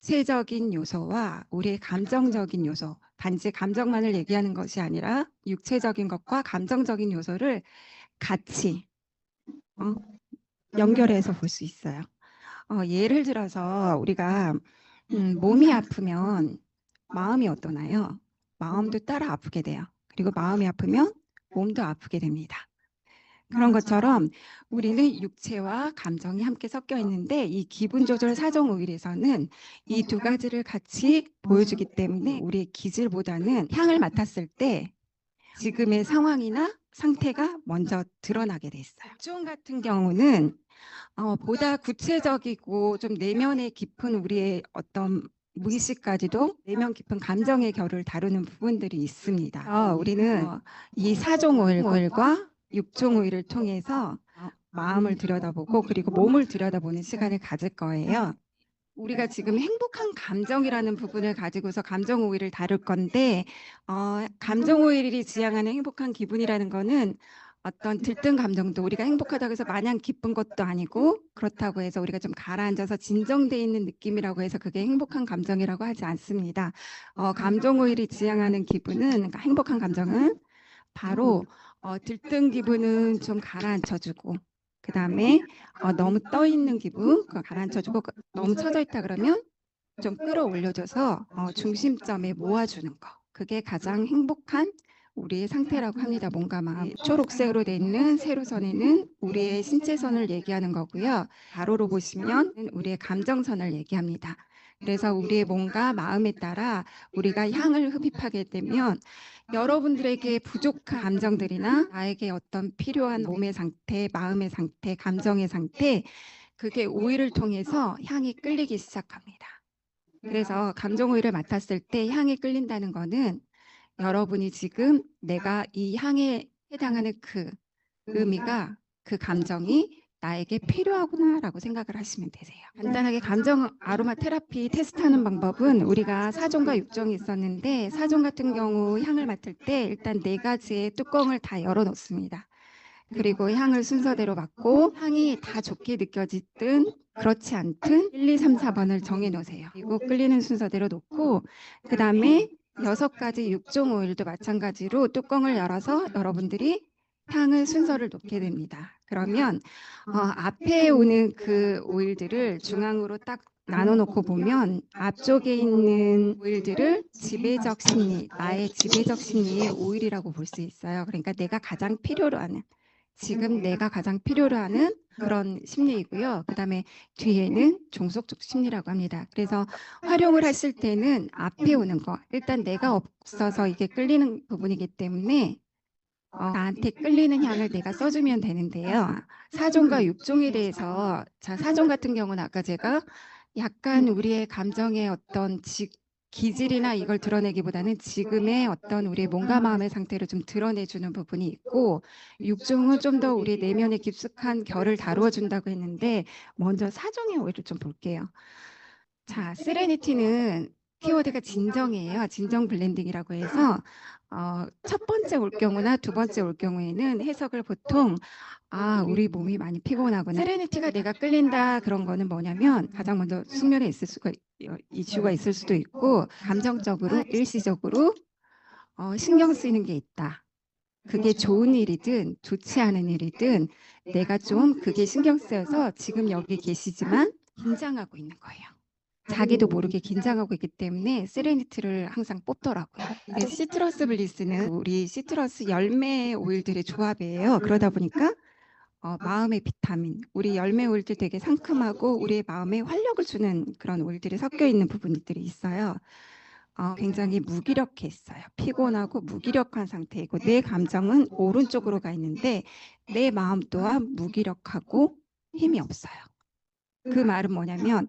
육체적인 요소와 우리의 감정적인 요소, 단지 감정만을 얘기하는 것이 아니라 육체적인 것과 감정적인 요소를 같이 어, 연결해서 볼 수 있어요. 예를 들어서 우리가 몸이 아프면 마음이 어떠나요? 마음도 따라 아프게 돼요. 그리고 마음이 아프면 몸도 아프게 됩니다. 그런 것처럼 우리는 육체와 감정이 함께 섞여 있는데 이 기분 조절 사정 오일에서는 이 두 가지를 같이 보여주기 때문에 우리의 기질보다는 향을 맡았을 때 지금의 상황이나 상태가 먼저 드러나게 돼 있어요. 옥중 같은 경우는 보다 구체적이고 좀 내면에 깊은 우리의 어떤 무의식까지도 내면 깊은 감정의 결을 다루는 부분들이 있습니다. 우리는 이 사종 오일과 육종 오일을 통해서 마음을 들여다보고 그리고 몸을 들여다보는 시간을 가질 거예요. 우리가 지금 행복한 감정이라는 부분을 가지고서 감정 오일을 다룰 건데 감정 오일이 지향하는 행복한 기분이라는 거는 어떤 들뜬 감정도 우리가 행복하다고 해서 마냥 기쁜 것도 아니고 그렇다고 해서 우리가 좀 가라앉아서 진정돼 있는 느낌이라고 해서 그게 행복한 감정이라고 하지 않습니다. 감정 오일이 지향하는 기분은 그러니까 행복한 감정은 바로 들뜬 기분은 좀 가라앉혀주고 그 다음에 너무 떠 있는 기분 가라앉혀주고 너무 처져 있다 그러면 좀 끌어올려줘서 중심점에 모아주는 거. 그게 가장 행복한 우리의 상태라고 합니다. 몸과 마음. 초록색으로 돼 있는 세로선에는 우리의 신체선을 얘기하는 거고요. 가로로 보시면 우리의 감정선을 얘기합니다. 그래서 우리의 몸과 마음에 따라 우리가 향을 흡입하게 되면 여러분들에게 부족한 감정들이나 나에게 어떤 필요한 몸의 상태, 마음의 상태, 감정의 상태 그게 오일을 통해서 향이 끌리기 시작합니다. 그래서 감정 오일을 맡았을 때 향이 끌린다는 거는 여러분이 지금 내가 이 향에 해당하는 그 의미가 그 감정이 나에게 필요하구나라고 생각을 하시면 되세요. 간단하게 감정 아로마 테라피 테스트하는 방법은 우리가 사종과 육종이 있었는데 사종 같은 경우 향을 맡을 때 일단 4가지의 뚜껑을 다 열어 놓습니다. 그리고 향을 순서대로 맡고 향이 다 좋게 느껴지든 그렇지 않든 1, 2, 3, 4번을 정해 놓으세요. 그리고 끌리는 순서대로 놓고 그 다음에 6가지 육종 오일도 마찬가지로 뚜껑을 열어서 여러분들이 향을 순서를 놓게 됩니다. 그러면 앞에 오는 그 오일들을 중앙으로 딱 나눠놓고 보면 앞쪽에 있는 오일들을 지배적 심리, 나의 지배적 심리의 오일이라고 볼 수 있어요. 그러니까 내가 가장 필요로 하는 지금 내가 가장 필요로 하는 그런 심리이고요. 그다음에 뒤에는 종속적 심리라고 합니다. 그래서 활용을 하실 때는 앞에 오는 거 일단 내가 없어서 이게 끌리는 부분이기 때문에 나한테 끌리는 향을 내가 써주면 되는데요. 사종과 육종에 대해서 자 사종 같은 경우는 아까 제가 약간 우리의 감정의 어떤 기질이나 이걸 드러내기보다는 지금의 어떤 우리의 몸과 마음의 상태를 좀 드러내주는 부분이 있고 육종은 좀 더 우리 내면의 깊숙한 결을 다루어 준다고 했는데 먼저 사종의 오해를 좀 볼게요. 자, 세레니티는 키워드가 진정이에요. 진정 블렌딩이라고 해서 첫 번째 올 경우나 두 번째 올 경우에는 해석을 보통 우리 몸이 많이 피곤하구나. 세레니티가 내가 끌린다 그런 거는 뭐냐면 가장 먼저 숙면에 있을 수가 이슈가 있을 수도 있고 감정적으로 일시적으로 신경 쓰이는 게 있다. 그게 좋은 일이든 좋지 않은 일이든 내가 좀 그게 신경 쓰여서 지금 여기 계시지만 긴장하고 있는 거예요. 자기도 모르게 긴장하고 있기 때문에 세레니티를 항상 뽑더라고요. 시트러스 블리스는 우리 시트러스 열매 오일들의 조합이에요. 그러다 보니까 마음의 비타민, 우리 열매 오일들 되게 상큼하고 우리의 마음에 활력을 주는 그런 오일들이 섞여 있는 부분들이 있어요. 굉장히 무기력했어요. 피곤하고 무기력한 상태이고 내 감정은 오른쪽으로 가 있는데 내 마음 또한 무기력하고 힘이 없어요. 그 말은 뭐냐면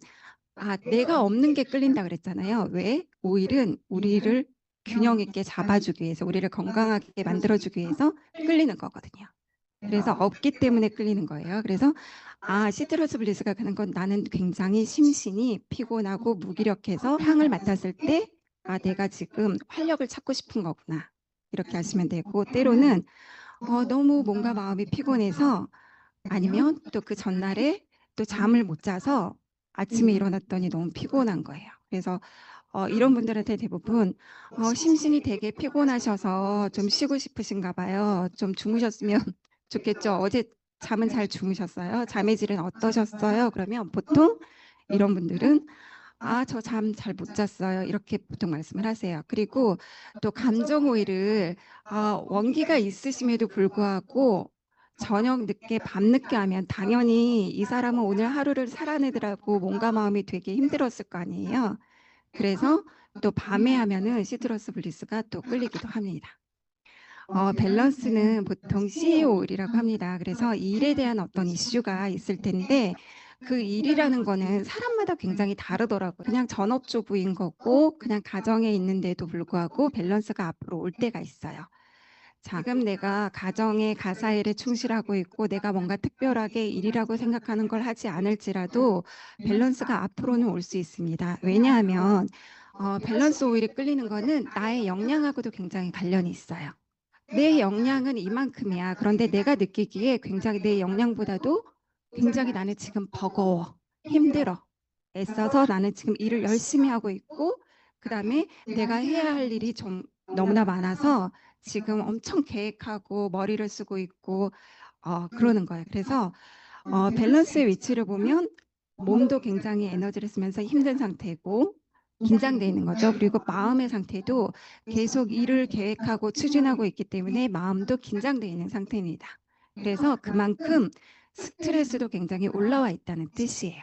내가 없는 게 끌린다 그랬잖아요. 왜? 오일은 우리를 균형 있게 잡아주기 위해서 우리를 건강하게 만들어주기 위해서 끌리는 거거든요. 그래서 없기 때문에 끌리는 거예요. 그래서 시트러스 블리스가 가는 건 나는 굉장히 심신이 피곤하고 무기력해서 향을 맡았을 때 내가 지금 활력을 찾고 싶은 거구나. 이렇게 하시면 되고 때로는 너무 뭔가 마음이 피곤해서 아니면 또 그 전날에 또 잠을 못 자서 아침에 일어났더니 너무 피곤한 거예요. 그래서 이런 분들한테 대부분 심신이 되게 피곤하셔서 좀 쉬고 싶으신가 봐요. 좀 주무셨으면 좋겠죠. 어제 잠은 잘 주무셨어요? 잠의 질은 어떠셨어요? 그러면 보통 이런 분들은 저 잠 잘 못 잤어요. 이렇게 보통 말씀을 하세요. 그리고 또 감정 오일을 원기가 있으심에도 불구하고 저녁 늦게 밤늦게 하면 당연히 이 사람은 오늘 하루를 살아내느라고 몸과 마음이 되게 힘들었을 거 아니에요. 그래서 또 밤에 하면은 시트러스 블리스가 또 끌리기도 합니다. 밸런스는 보통 CEO 오일이라고 합니다. 그래서 일에 대한 어떤 이슈가 있을 텐데 그 일이라는 거는 사람마다 굉장히 다르더라고요. 그냥 전업주부인 거고 그냥 가정에 있는데도 불구하고 밸런스가 앞으로 올 때가 있어요. 자, 지금 내가 가정의 가사일에 충실하고 있고 내가 뭔가 특별하게 일이라고 생각하는 걸 하지 않을지라도 밸런스가 앞으로는 올 수 있습니다. 왜냐하면 밸런스 오일이 끌리는 거는 나의 역량하고도 굉장히 관련이 있어요. 내 역량은 이만큼이야. 그런데 내가 느끼기에 굉장히 내 역량보다도 굉장히 나는 지금 버거워. 힘들어. 애써서 나는 지금 일을 열심히 하고 있고 그다음에 내가 해야 할 일이 좀 너무나 많아서 지금 엄청 계획하고 머리를 쓰고 있고 그러는 거예요. 그래서 밸런스의 위치를 보면 몸도 굉장히 에너지를 쓰면서 힘든 상태고 긴장돼 있는 거죠. 그리고 마음의 상태도 계속 일을 계획하고 추진하고 있기 때문에 마음도 긴장돼 있는 상태입니다. 그래서 그만큼 스트레스도 굉장히 올라와 있다는 뜻이에요.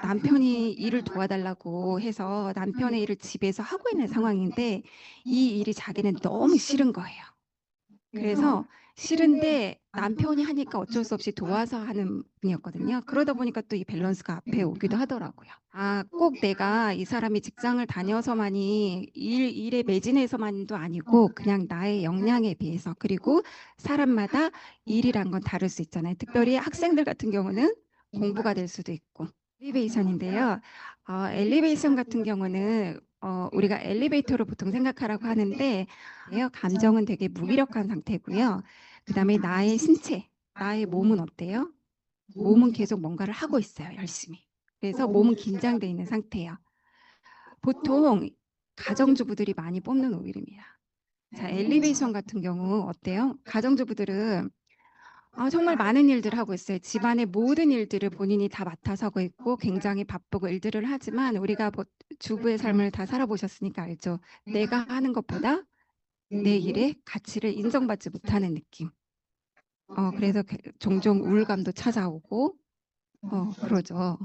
남편이 일을 도와달라고 해서 남편의 일을 집에서 하고 있는 상황인데 이 일이 자기는 너무 싫은 거예요. 그래서 싫은데 남편이 하니까 어쩔 수 없이 도와서 하는 분이었거든요. 그러다 보니까 또 이 밸런스가 앞에 오기도 하더라고요. 꼭 내가 이 사람이 직장을 다녀서만이 일에 매진해서만도 아니고 그냥 나의 역량에 비해서 그리고 사람마다 일이란 건 다를 수 있잖아요. 특별히 학생들 같은 경우는 공부가 될 수도 있고. 엘리베이션인데요. 엘리베이션 같은 경우는 우리가 엘리베이터로 보통 생각하라고 하는데 감정은 되게 무기력한 상태고요. 그다음에 나의 신체, 나의 몸은 어때요? 몸은 계속 뭔가를 하고 있어요, 열심히. 그래서 몸은 긴장돼 있는 상태예요. 보통 가정주부들이 많이 뽑는 오일입니다. 자, 엘리베이션 같은 경우 어때요? 가정주부들은 정말 많은 일들을 하고 있어요. 집안의 모든 일들을 본인이 다 맡아서 하고 있고 굉장히 바쁘고 일들을 하지만 우리가 주부의 삶을 다 살아보셨으니까 알죠. 내가 하는 것보다 내 일의 가치를 인정받지 못하는 느낌. 그래서 종종 우울감도 찾아오고 그러죠.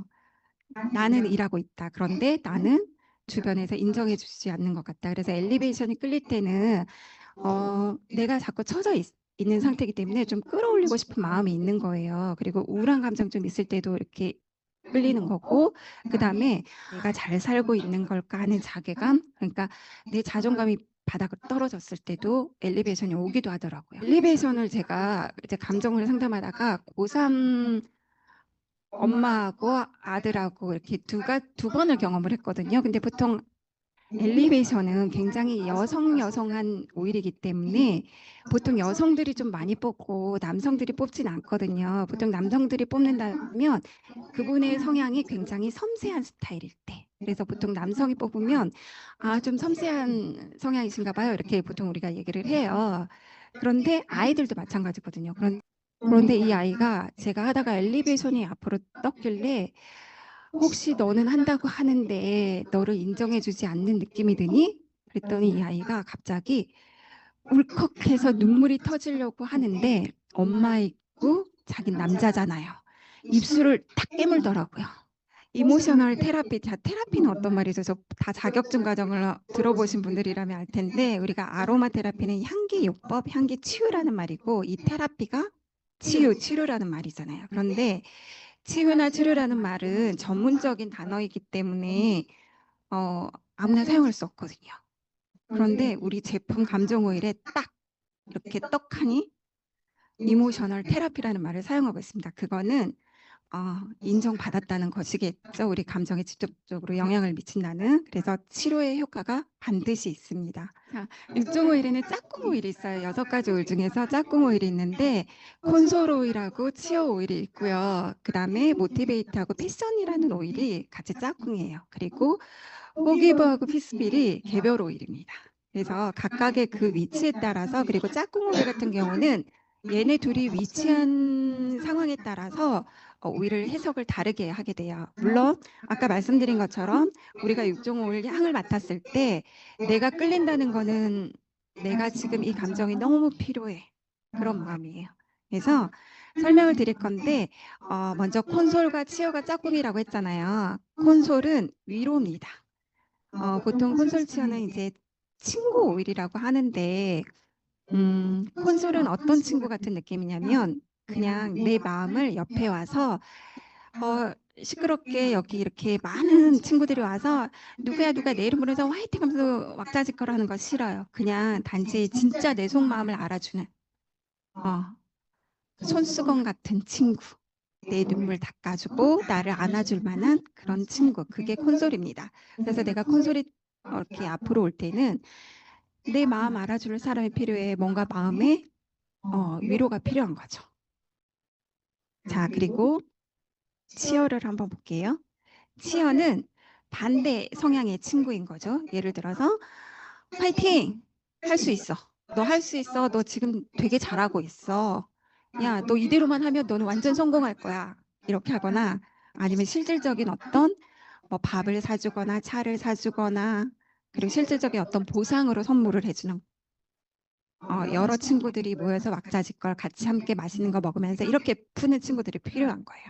나는 일하고 있다. 그런데 나는 주변에서 인정해 주지 않는 것 같다. 그래서 엘리베이션이 끌릴 때는 내가 자꾸 처져 있는 상태이기 때문에 좀 끌어올리고 싶은 마음이 있는 거예요. 그리고 우울한 감정 좀 있을 때도 이렇게 끌리는 거고 그다음에 내가 잘 살고 있는 걸까 하는 자괴감 그러니까 내 자존감이 바닥으로 떨어졌을 때도 엘리베이션이 오기도 하더라고요. 엘리베이션을 제가 이제 감정을 상담하다가 고3 엄마하고 아들하고 이렇게 두 번을 경험을 했거든요. 근데 보통 엘리베이션은 굉장히 여성한 오일이기 때문에 보통 여성들이 좀 많이 뽑고 남성들이 뽑진 않거든요. 보통 남성들이 뽑는다면 그분의 성향이 굉장히 섬세한 스타일일 때. 그래서 보통 남성이 뽑으면 좀 섬세한 성향이신가 봐요. 이렇게 보통 우리가 얘기를 해요. 그런데 아이들도 마찬가지거든요. 그런데 이 아이가 제가 하다가 엘리베이션이 앞으로 떴길래 혹시 너는 한다고 하는데 너를 인정해주지 않는 느낌이 드니? 그랬더니 이 아이가 갑자기 울컥해서 눈물이 터지려고 하는데 엄마 있고 자긴 남자잖아요. 입술을 탁 깨물더라고요. 이모셔널 테라피, 자, 테라피는 어떤 말이죠? 저 다 자격증 과정을 들어보신 분들이라면 알 텐데 우리가 아로마 테라피는 향기요법, 향기 치유라는 말이고 이 테라피가 치료라는 말이잖아요. 그런데 치유나 치료라는 말은 전문적인 단어이기 때문에 아무나 사용할 수 없거든요. 그런데 우리 제품 감정 오일에 딱 이렇게 떡하니 이모셔널 테라피라는 말을 사용하고 있습니다. 그거는 인정받았다는 것이겠죠. 우리 감정에 직접적으로 영향을 미친다는. 그래서 치료의 효과가 반드시 있습니다. 자, 육종 오일에는 짝꿍 오일이 있어요. 6가지 오일 중에서 짝꿍 오일이 있는데 콘솔 오일하고 치어 오일이 있고요. 그다음에 모티베이트하고 패션이라는 오일이 같이 짝꿍이에요. 그리고 호기브하고 피스빌이 개별 오일입니다. 그래서 각각의 그 위치에 따라서, 그리고 짝꿍 오일 같은 경우는 얘네 둘이 위치한 상황에 따라서 오일을 해석을 다르게 하게 돼요. 물론 아까 말씀드린 것처럼 우리가 육종 오일 향을 맡았을 때 내가 끌린다는 거는 내가 지금 이 감정이 너무 필요해. 그런 마음이에요. 그래서 설명을 드릴 건데 먼저 콘솔과 치어가 짝꿍이라고 했잖아요. 콘솔은 위로입니다. 보통 콘솔 치어는 이제 친구 오일이라고 하는데 콘솔은 어떤 친구 같은 느낌이냐면 그냥 내 마음을 옆에 와서 시끄럽게 여기 이렇게 많은 친구들이 와서 누구야 누가 내 이름 부르면서 화이팅 하면서 왁자지껄 하는 거 싫어요. 그냥 단지 진짜 내 속마음을 알아주는 손수건 같은 친구. 내 눈물 닦아주고 나를 안아줄 만한 그런 친구. 그게 콘솔입니다. 그래서 내가 콘솔이 이렇게 앞으로 올 때는 내 마음 알아줄 사람이 필요해. 뭔가 마음에 위로가 필요한 거죠. 자, 그리고 치어를 한번 볼게요. 치어는 반대 성향의 친구인 거죠. 예를 들어서 파이팅! 할 수 있어. 너 할 수 있어. 너 지금 되게 잘하고 있어. 야, 너 이대로만 하면 너는 완전 성공할 거야. 이렇게 하거나 아니면 실질적인 어떤 뭐 밥을 사주거나 차를 사주거나 그리고 실질적인 어떤 보상으로 선물을 해주는 여러 친구들이 모여서 왁자지껄 같이 함께 맛있는 거 먹으면서 이렇게 푸는 친구들이 필요한 거예요.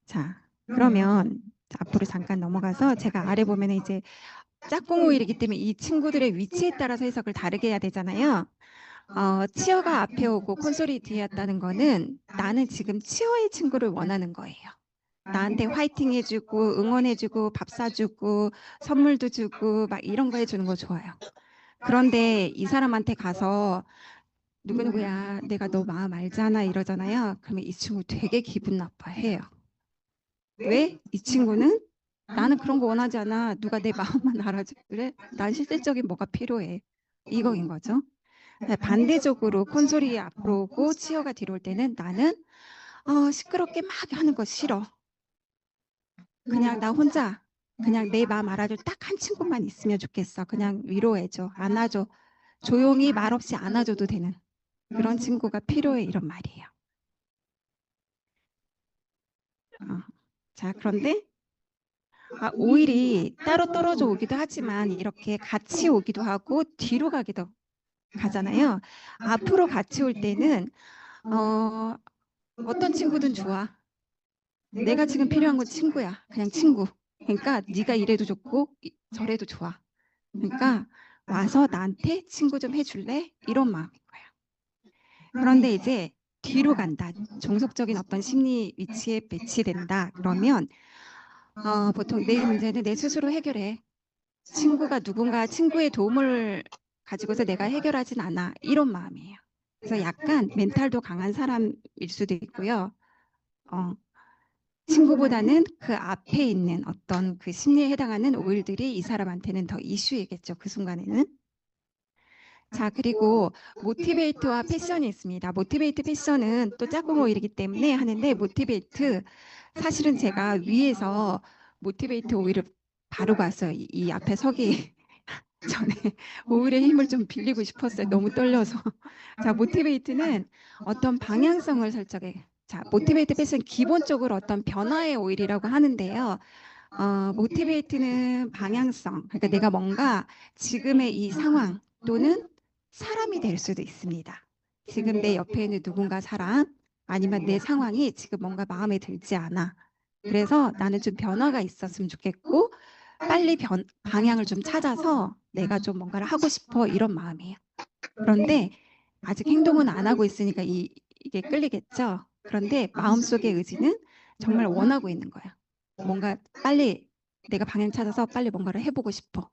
자, 그러면 앞으로 잠깐 넘어가서 제가 아래 보면 이제 짝꿍 오일이기 때문에 이 친구들의 위치에 따라서 해석을 다르게 해야 되잖아요. 치어가 앞에 오고 콘솔이 뒤에 왔다는 거는 나는 지금 치어의 친구를 원하는 거예요. 나한테 화이팅 해주고 응원해주고 밥 사주고 선물도 주고 막 이런 거 해주는 거 좋아요. 그런데 이 사람한테 가서 누구누구야 내가 너 마음 알잖아 이러잖아요. 그러면 이 친구 되게 기분 나빠해요. 왜? 이 친구는 나는 그런 거 원하지 않아. 누가 내 마음만 알아줘. 그래? 난 실질적인 뭐가 필요해. 이거인 거죠. 반대적으로 콘솔이 앞으로 오고 치어가 뒤로 올 때는 나는 시끄럽게 막 하는 거 싫어. 그냥 나 혼자 그냥 내 마음 알아줄 딱 한 친구만 있으면 좋겠어. 그냥 위로해줘. 안아줘. 조용히 말없이 안아줘도 되는 그런 친구가 필요해. 이런 말이에요. 자, 그런데 오일이 따로 떨어져 오기도 하지만 이렇게 같이 오기도 하고 뒤로 가기도 가잖아요. 앞으로 같이 올 때는 어떤 친구든 좋아. 내가 지금 필요한 건 친구야. 그냥 친구. 그러니까 네가 이래도 좋고 저래도 좋아. 그러니까 와서 나한테 친구 좀 해줄래? 이런 마음인 거야. 그런데 이제 뒤로 간다. 종속적인 어떤 심리 위치에 배치된다. 그러면 보통 내 문제는 내 스스로 해결해. 친구가 누군가 친구의 도움을 가지고서 내가 해결하진 않아. 이런 마음이에요. 그래서 약간 멘탈도 강한 사람일 수도 있고요. 친구보다는 그 앞에 있는 어떤 그 심리에 해당하는 오일들이 이 사람한테는 더 이슈이겠죠. 그 순간에는. 자, 그리고 모티베이트와 패션이 있습니다. 모티베이트 패션은 또 짝꿍 오일이기 때문에 하는데 모티베이트 사실은 제가 위에서 모티베이트 오일을 바르고 왔어요. 이 앞에 서기 전에 오일의 힘을 좀 빌리고 싶었어요. 너무 떨려서. 자, 모티베이트는 어떤 방향성을 설정해. 자, 모티베이트 패션 기본적으로 어떤 변화의 오일이라고 하는데요. 모티베이트는 방향성. 그러니까 내가 뭔가 지금의 이 상황 또는 사람이 될 수도 있습니다. 지금 내 옆에 있는 누군가 사람 아니면 내 상황이 지금 뭔가 마음에 들지 않아. 그래서 나는 좀 변화가 있었으면 좋겠고 빨리 방향을 좀 찾아서 내가 좀 뭔가를 하고 싶어 이런 마음이에요. 그런데 아직 행동은 안 하고 있으니까 이게 끌리겠죠. 그런데 마음속의 의지는 정말 원하고 있는 거야. 뭔가 빨리 내가 방향 찾아서 빨리 뭔가를 해보고 싶어.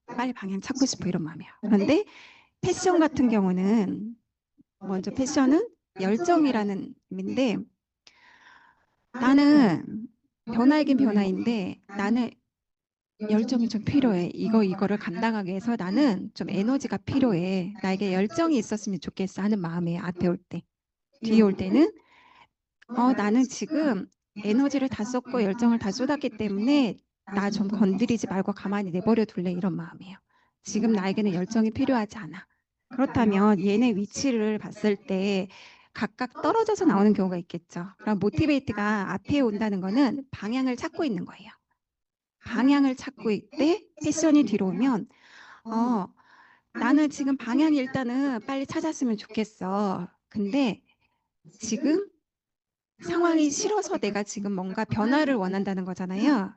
빨리 방향 찾고 싶어 이런 마음이야. 그런데 패션 같은 경우는 먼저 패션은 열정이라는 의미인데 나는 변화이긴 변화인데 나는 열정이 좀 필요해. 이거를 감당하기 위해서 나는 좀 에너지가 필요해. 나에게 열정이 있었으면 좋겠어 하는 마음이에요. 앞에 올 때. 뒤에 올 때는 나는 지금 에너지를 다 썼고 열정을 다 쏟았기 때문에 나 좀 건드리지 말고 가만히 내버려 둘래 이런 마음이에요. 지금 나에게는 열정이 필요하지 않아. 그렇다면 얘네 위치를 봤을 때 각각 떨어져서 나오는 경우가 있겠죠. 그럼 모티베이트가 앞에 온다는 거는 방향을 찾고 있는 거예요. 방향을 찾고 있대 패션이 뒤로 오면 나는 지금 방향이 일단은 빨리 찾았으면 좋겠어. 근데 지금 상황이 싫어서 내가 지금 뭔가 변화를 원한다는 거잖아요.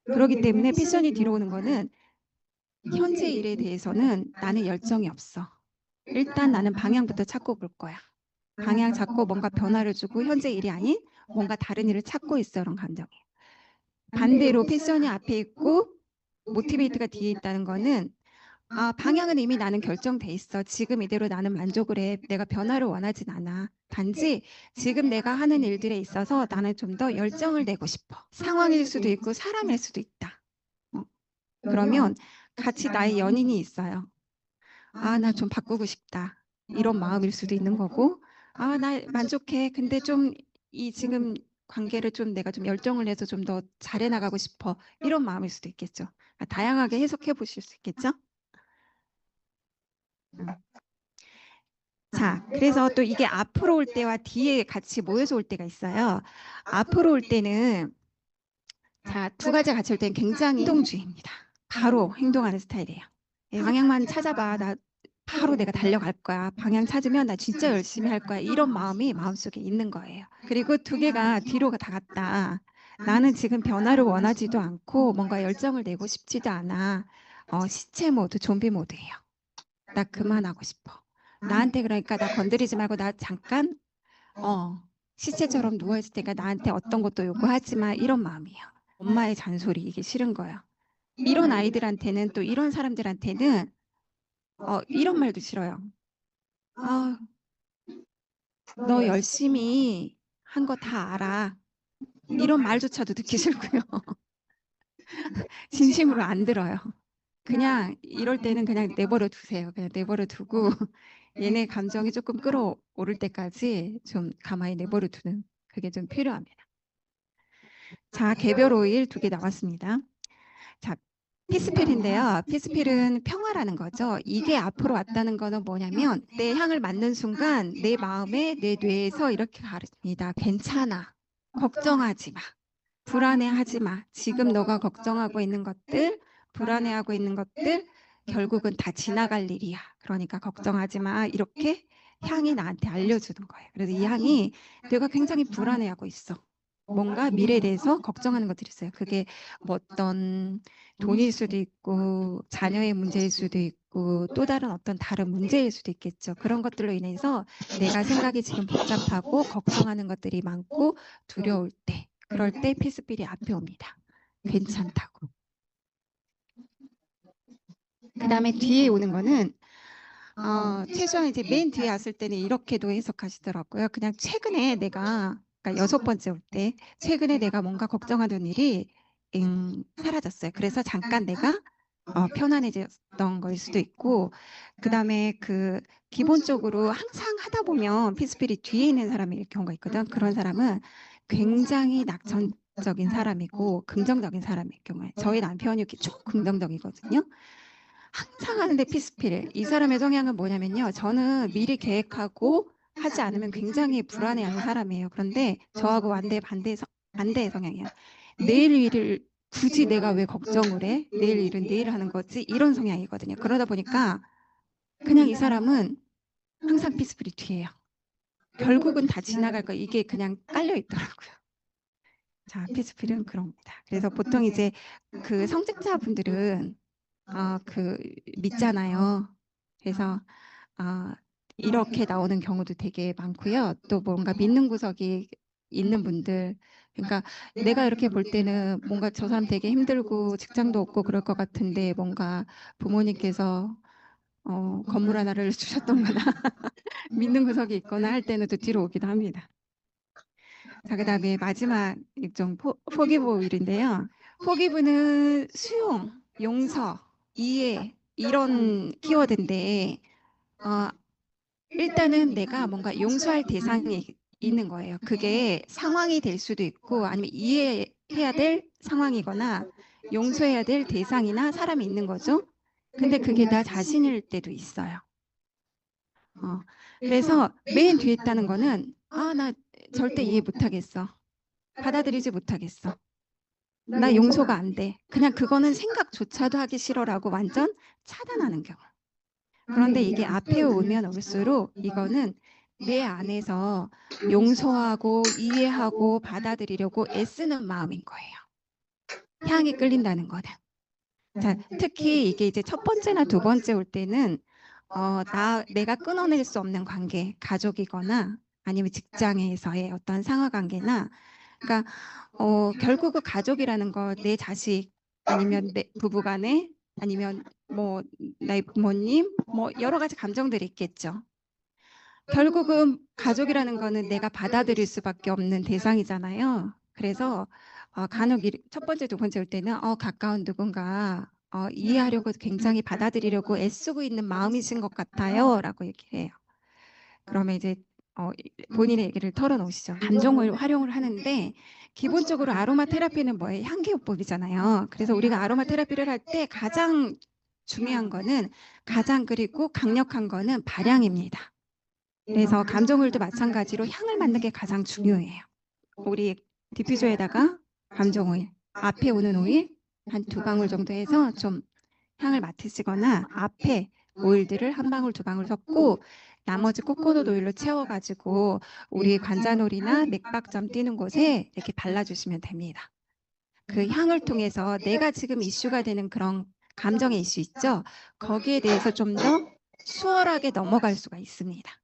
그렇기 때문에 패션이 뒤로 오는 거는 현재 일에 대해서는 나는 열정이 없어. 일단 나는 방향부터 찾고 볼 거야. 방향 잡고 뭔가 변화를 주고 현재 일이 아닌 뭔가 다른 일을 찾고 있어. 이런 감정이에요. 반대로 패션이 앞에 있고 모티베이트가 뒤에 있다는 거는 방향은 이미 나는 결정돼 있어. 지금 이대로 나는 만족을 해. 내가 변화를 원하진 않아. 단지 지금 내가 하는 일들에 있어서 나는 좀 더 열정을 내고 싶어. 상황일 수도 있고 사람일 수도 있다. 그러면 같이 나의 연인이 있어요. 나 좀 바꾸고 싶다. 이런 마음일 수도 있는 거고, 나 만족해. 근데 좀 이 지금 관계를 좀 내가 좀 열정을 내서 좀 더 잘해 나가고 싶어. 이런 마음일 수도 있겠죠. 다양하게 해석해 보실 수 있겠죠? 음. 자, 그래서 또 이게 앞으로 올 때와 뒤에 같이 모여서 올 때가 있어요. 앞으로 올 때는 자, 두 가지가 같이 올 때는 굉장히 행동주의입니다. 바로 행동하는 스타일이에요. 방향만 찾아봐. 나 바로 내가 달려갈 거야. 방향 찾으면 나 진짜 열심히 할 거야. 이런 마음이 마음속에 있는 거예요. 그리고 두 개가 뒤로 다 갔다. 나는 지금 변화를 원하지도 않고 뭔가 열정을 내고 싶지도 않아. 시체 모드, 좀비 모드예요. 나 그만하고 싶어. 나한테 그러니까 나 건드리지 말고 나 잠깐 시체처럼 누워있을 때가 나한테 어떤 것도 요구하지 마. 이런 마음이에요. 엄마의 잔소리 이게 싫은 거예요. 이런 아이들한테는 또 이런 사람들한테는 이런 말도 싫어요. 너 열심히 한 거 다 알아. 이런 말조차도 듣기 싫고요. 진심으로 안 들어요. 그냥 이럴 때는 그냥 내버려 두세요. 그냥 내버려 두고 얘네 감정이 조금 끌어오를 때까지 좀 가만히 내버려 두는 그게 좀 필요합니다. 자, 개별 오일 2개 나왔습니다. 자, 피스필인데요. 피스필은 평화라는 거죠. 이게 앞으로 왔다는 거는 뭐냐면 내 향을 맡는 순간 내 마음에 내 뇌에서 이렇게 가르칩니다. 괜찮아. 걱정하지 마. 불안해하지 마. 지금 너가 걱정하고 있는 것들, 불안해하고 있는 것들 결국은 다 지나갈 일이야. 그러니까 걱정하지 마. 이렇게 향이 나한테 알려주는 거예요. 그래서 이 향이 내가 굉장히 불안해하고 있어. 뭔가 미래에 대해서 걱정하는 것들이 있어요. 그게 뭐 어떤 돈일 수도 있고 자녀의 문제일 수도 있고 또 다른 문제일 수도 있겠죠. 그런 것들로 인해서 내가 생각이 지금 복잡하고 걱정하는 것들이 많고 두려울 때 그럴 때 피스필이 앞에 옵니다. 괜찮다고. 그 다음에 뒤에 오는 거는 최소한 이제 맨 뒤에 왔을 때는 이렇게도 해석하시더라고요. 그냥 최근에 내가 그러니까 6번째 올 때 최근에 내가 뭔가 걱정하던 일이 사라졌어요. 그래서 잠깐 내가 편안해졌던 걸 수도 있고 그다음에 그 기본적으로 항상 하다 보면 피스필이 뒤에 있는 사람일 경우가 있거든. 그런 사람은 굉장히 낙천적인 사람이고 긍정적인 사람일 경우에 저희 남편이 이렇게 쭉 긍정적이거든요. 항상 하는데 피스필. 이 사람의 성향은 뭐냐면요. 저는 미리 계획하고 하지 않으면 굉장히 불안해하는 사람이에요. 그런데 저하고 반대의 성향이에요. 내일 일을 굳이 내가 왜 걱정을 해? 내일 일은 내일 하는 거지? 이런 성향이거든요. 그러다 보니까 그냥 이 사람은 항상 피스필이 뒤에요. 결국은 다 지나갈 거 이게 그냥 깔려 있더라고요. 자, 피스필은 그런 겁니다. 그래서 보통 이제 그 성직자분들은 믿잖아요. 그래서 이렇게 나오는 경우도 되게 많고요. 또 뭔가 믿는 구석이 있는 분들. 그러니까 내가 이렇게 볼 때는 뭔가 저 사람 되게 힘들고 직장도 없고 그럴 것 같은데 뭔가 부모님께서 건물 하나를 주셨던 거나 믿는 구석이 있거나 할 때는 또 뒤로 오기도 합니다. 자, 그다음에 마지막 일종 포기브 오일인데요. 포기브는 수용, 용서, 이해 이런 키워드인데 일단은 내가 뭔가 용서할 대상이 있는 거예요. 그게 상황이 될 수도 있고 아니면 해야 될 상황이거나 용서해야 될 대상이나 사람이 있는 거죠. 근데 그게 나 자신일 때도 있어요. 그래서 맨 뒤에 있다는 거는 나 절대 이해 못하겠어. 받아들이지 못하겠어. 나 용서가 안 돼. 그냥 그거는 생각조차도 하기 싫어라고 완전 차단하는 경우. 그런데 이게 앞에 오면 올수록 이거는 내 안에서 용서하고 이해하고 받아들이려고 애쓰는 마음인 거예요. 향이 끌린다는 거는. 자, 특히 이게 이제 첫 번째나 두 번째 올 때는 내가 끊어낼 수 없는 관계, 가족이거나 아니면 직장에서의 어떤 상하 관계나, 그러니까 결국은 가족이라는 거 내 자식 아니면 내 부부간에 아니면 뭐 나의 부모님 뭐 여러 가지 감정들이 있겠죠. 결국은 가족이라는 거는 내가 받아들일 수밖에 없는 대상이잖아요. 그래서 간혹 첫 번째, 두 번째 올 때는 가까운 누군가 이해하려고 굉장히 받아들이려고 애쓰고 있는 마음이신 것 같아요. 라고 얘기를 해요. 그러면 이제 본인의 얘기를 털어놓으시죠. 감정을 활용을 하는데 기본적으로 아로마 테라피는 뭐예요? 향기요법이잖아요. 그래서 우리가 아로마 테라피를 할 때 가장 중요한 거는 그리고 강력한 거는 발향입니다. 그래서 감정을도 마찬가지로 향을 맡는 게 가장 중요해요. 우리 디퓨저에다가 감정 오일, 앞에 오는 오일 한 2방울 정도 해서 좀 향을 맡으시거나 앞에 오일들을 1방울, 2방울 섞고 나머지 코코넛 오일로 채워가지고 우리 관자놀이나 맥박점 뛰는 곳에 이렇게 발라주시면 됩니다. 그 향을 통해서 내가 지금 이슈가 되는 그런 감정의 이슈 있죠? 거기에 대해서 좀 더 수월하게 넘어갈 수가 있습니다.